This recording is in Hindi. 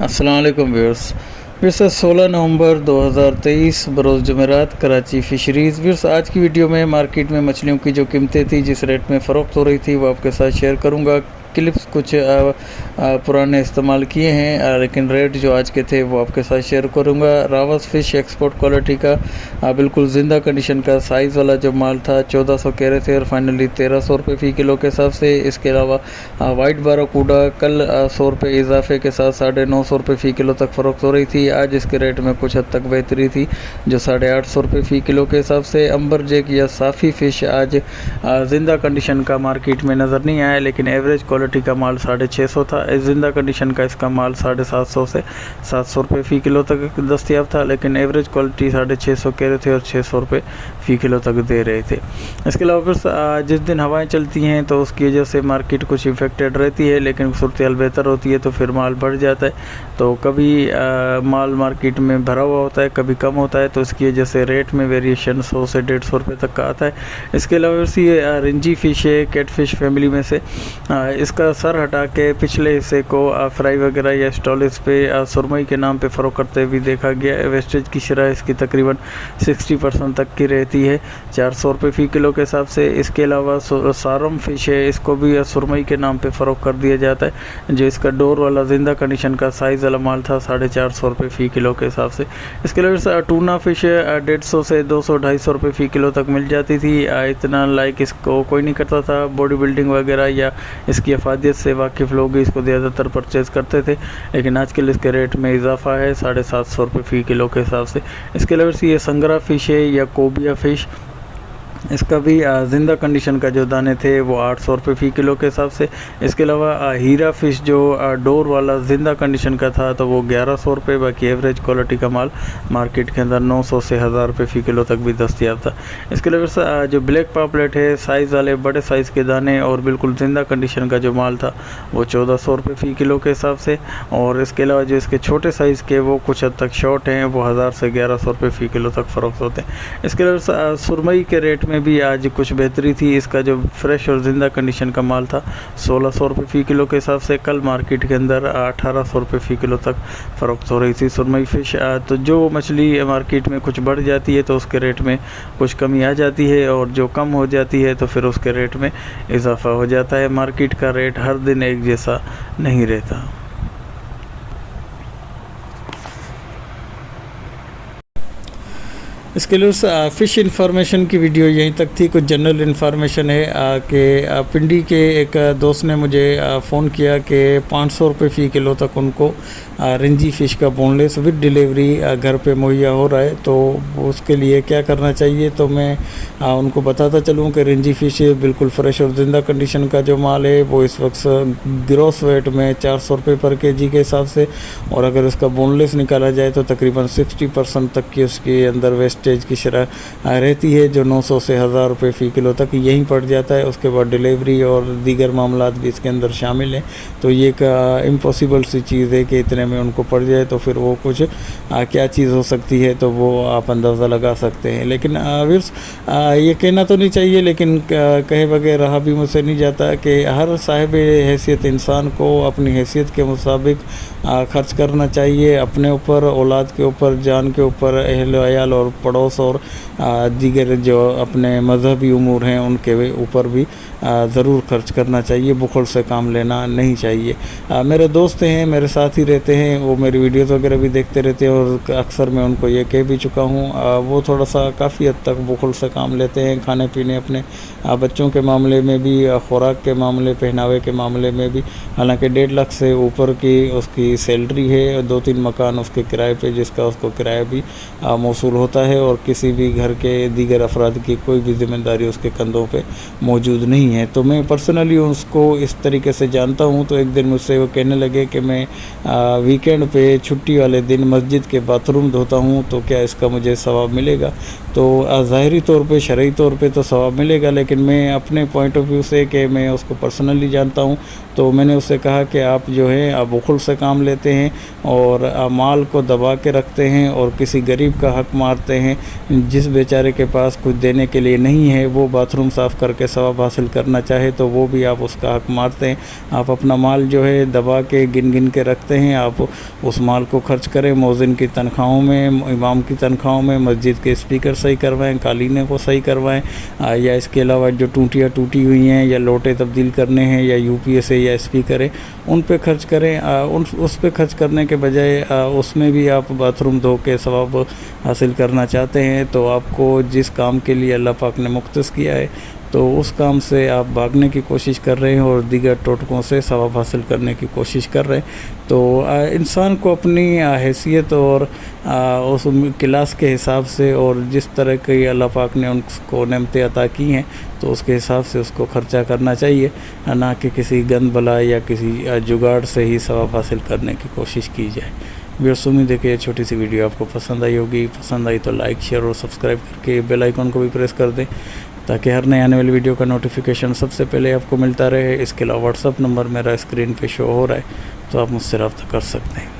अस्सलाम वालेकुम व्यूअर्स 16 नवंबर 2023 बरोज़ जुमेरात कराची फ़िशरीज़। व्यूअर्स आज की वीडियो में मार्केट में मछलियों की जो कीमतें थी, जिस रेट में फ़रोख्त हो रही थी, वो आपके साथ शेयर करूंगा। क्लिप्स कुछ पुराने इस्तेमाल किए हैं, लेकिन रेट जो आज के थे वो आपके साथ शेयर करूंगा। रावस फ़िश एक्सपोर्ट क्वालिटी का बिल्कुल ज़िंदा कंडीशन का साइज़ वाला जो माल था 1400 कह रहे थे और फाइनली 1300 रुपये फ़ी किलो के हिसाब से। इसके अलावा वाइट बाराकूडा कल 100 रुपये इजाफे के साथ 950 रुपये फ़ी किलो तक फ़रोख्त हो रही थी। आज इसके रेट में कुछ हद तक बेहतरी थी, जो 850 रुपये फ़ी किलो के हिसाब से। अंबर जेक या साफ़ी फ़िश आज ज़िंदा कंडीशन का मार्केट में नज़र नहीं आया, लेकिन एवरेज क्वालिटी का माल 650 था। ज़िंदा कंडीशन का इसका माल 750 से 700 रुपये फ़ी किलो तक दस्तियाब था, लेकिन एवरेज क्वालिटी 650 कह रहे थे और 600 रुपये फ़ी किलो तक दे रहे थे। इसके अलावा फिर जिस दिन हवाएं चलती हैं तो उसकी वजह से मार्केट कुछ इफेक्टेड रहती है, लेकिन सूरत हाल बेहतर होती है तो फिर माल बढ़ जाता है। तो कभी माल मार्केट में भरा हुआ होता है, कभी कम होता है, तो इसकी वजह से रेट में वेरिएशन 100 से 150 रुपये तक का आता है। इसके अलावा ये रिंजी फ़िश है, कैट फ़िश फैमिली में से। इसका सर हटा के पिछले हिस्से को फ्राई वगैरह या स्टॉलेज पे सुरमई के नाम पे फ़रोख्त करते हुए देखा गया है। वेस्टेज की शरह इसकी तकरीबन 60% तक की रहती है, 400 रुपये फ़ी किलो के हिसाब से। इसके अलावा सारम फ़िश है, इसको भी सुरमई के नाम पे फ़रोख्त कर दिया जाता है, जो इसका डोर वाला ज़िंदा कंडीशन का साइज़ वाला माल था 450 रुपये फ़ी किलो के हिसाब से। इसके अलावा टूना फ़िश 150 से 200-250 रुपये फ़ी किलो तक मिल जाती थी। इतना लाइक इसको कोई नहीं करता था, बॉडी बिल्डिंग वगैरह या इसकी अफादियत से वाकिफ़ लोग इसको ज़्यादातर परचेज़ करते थे, लेकिन आजकल इसके रेट में इजाफा है 750 रुपये फ़ी किलो के हिसाब से। इसके अलावा ये संगरा फ़िश है या कोबिया फ़िश, इसका भी ज़िंदा कंडीशन का जो दाने थे वो 800 रुपये फ़ी किलो के हिसाब से। इसके अलावा हीरा फ़िश जो डोर वाला ज़िंदा कंडीशन का था तो वो 1100 रुपये। बाकी एवरेज क्वालिटी का माल मार्केट के अंदर 900 से 1000 रुपये फ़ी किलो तक भी दस्तियाब था। इसके अलावा जो ब्लैक पापलेट है, साइज़ वाले बड़े साइज़ के दाने और बिल्कुल ज़िंदा कंडीशन का जो माल था वो 1400 रुपये फ़ी किलो के हिसाब से। और इसके अलावा जो इसके छोटे साइज़ के वो कुछ हद तक शॉर्ट हैं, वो 1000 से 1100 रुपये फ़ी किलो तक फ़रोख्त होते हैं। इसके अलावा सुरमई के रेट में भी आज कुछ बेहतरी थी। इसका जो फ्रेश और ज़िंदा कंडीशन का माल था 1600 रुपये फ़ी किलो के हिसाब से। कल मार्केट के अंदर 1800 रुपये फ़ी किलो तक फ़रोख्त हो रही थी सुरमई फ़िश। तो जो मछली मार्केट में कुछ बढ़ जाती है तो उसके रेट में कुछ कमी आ जाती है, और जो कम हो जाती है तो फिर उसके रेट में इजाफ़ा हो जाता है। मार्केट का रेट हर दिन एक जैसा नहीं रहता। इसके लिए फ़िश इन्फॉर्मेशन की वीडियो यहीं तक थी। कुछ जनरल इन्फॉर्मेशन है कि पिंडी के एक दोस्त ने मुझे फ़ोन किया कि 500 रुपये फ़ी किलो तक उनको रिंजी फ़िश का बोनलेस विद डिलीवरी घर पे मुहैया हो रहा है, तो उसके लिए क्या करना चाहिए। तो मैं उनको बताता चलूँ कि रिंजी फ़िश बिल्कुल फ्रेश और ज़िंदा कंडीशन का जो माल है वो इस वक्त ग्रॉस वेट में 400 रुपये पर केजी के हिसाब से, और अगर इसका बोनलेस निकाला जाए तो तकरीबन 60% तक की उसके अंदर वेस्टेज की शरह रहती है, जो 900 से 1000 रुपये फ़ी किलो तक यहीं पड़ जाता है। उसके बाद डिलीवरी और दीगर मामलात भी इसके अंदर शामिल हैं। तो ये एक इम्पॉसिबल सी चीज़ है कि इतने में उनको पड़ जाए, तो फिर वो कुछ क्या चीज़ हो सकती है तो वो आप अंदाज़ा लगा सकते हैं। लेकिन व्यूअर्स ये कहना तो नहीं चाहिए, लेकिन कहे बगैर रहा भी मुझसे नहीं जाता कि हर साहिब हैसियत इंसान को अपनी हैसियत के मुताबिक खर्च करना चाहिए, अपने ऊपर, औलाद के ऊपर, जान के ऊपर, अहल अयाल और पड़ोस और दीगर जो अपने मजहबी उमूर हैं उनके ऊपर भी ज़रूर खर्च करना चाहिए। बुखल से काम लेना नहीं चाहिए। मेरे दोस्त हैं, मेरे साथ ही रहते हैं, वो मेरी वीडियोज़ वगैरह भी देखते रहते हैं, और अक्सर मैं उनको ये कह भी चुका हूँ। वो थोड़ा सा काफ़ी हद तक बुखल से काम लेते हैं, खाने पीने, अपने बच्चों के मामले में भी, खुराक के मामले, पहनावे के मामले में भी। हालांकि 1.5 लाख से ऊपर की उसकी सैलरी है, 2-3 मकान उसके किराए पे, जिसका उसको किराया भी मौसूल होता है, और किसी भी घर के दीगर अफराद की कोई भी ज़िम्मेदारी उसके कंधों पे मौजूद नहीं है। तो मैं पर्सनली उसको इस तरीके से जानता हूँ। तो एक दिन मुझसे वो कहने लगे कि मैं वीकेंड पे छुट्टी वाले दिन मस्जिद के बाथरूम धोता हूँ, तो क्या इसका मुझे सवाब मिलेगा। तो ज़ाहिरी तौर पे, शरई तौर पे तो सवाब मिलेगा, लेकिन मैं अपने पॉइंट ऑफ व्यू से कि मैं उसको पर्सनली जानता हूँ, तो मैंने उससे कहा कि आप जो है आप बुखल से काम लेते हैं और माल को दबा के रखते हैं और किसी गरीब का हक मारते हैं हैं। जिस बेचारे के पास कुछ देने के लिए नहीं है वो बाथरूम साफ़ करके सवाब हासिल करना चाहे तो वो भी आप उसका हक मारते हैं। आप अपना माल जो है दबा के गिन गिन के रखते हैं, आप उस माल को खर्च करें मौज़िन की तनख्वाहों में, इमाम की तनख्वाहों में, मस्जिद के स्पीकर सही करवाएं, कालीने को सही करवाएं, या इसके अलावा जो टूटियाँ टूटी हुई हैं या लोटे तब्दील करने हैं या यूपीएस या स्पीकर है उन पे खर्च करें। उस पे खर्च करने के बजाय उसमें भी आप बाथरूम धो के सवाब हासिल करना चाहते हैं तो आपको जिस काम के लिए अल्लाह पाक ने मुख्तस किया है तो उस काम से आप भागने की कोशिश कर रहे हैं और दीगर टोटकों से सवाब हासिल करने की कोशिश कर रहे हैं। तो इंसान को अपनी हैसियत और उस क्लास के हिसाब से और जिस तरह की अल्लाह पाक ने उनको नेमतें अता की हैं तो उसके हिसाब से उसको ख़र्चा करना चाहिए, ना कि किसी गंद बला या किसी जुगाड़ से ही सवाब हासिल करने की कोशिश की जाए। व्यूअर्स, उम्मीद है कि ये छोटी सी वीडियो आपको पसंद आई होगी। पसंद आई तो लाइक शेयर और सब्सक्राइब करके बेल आइकन को भी प्रेस कर दें ताकि हर नए आने वाली वीडियो का नोटिफिकेशन सबसे पहले आपको मिलता रहे। इसके अलावा व्हाट्सअप नंबर मेरा स्क्रीन पे शो हो रहा है तो आप मुझसे रब्ता कर सकते हैं।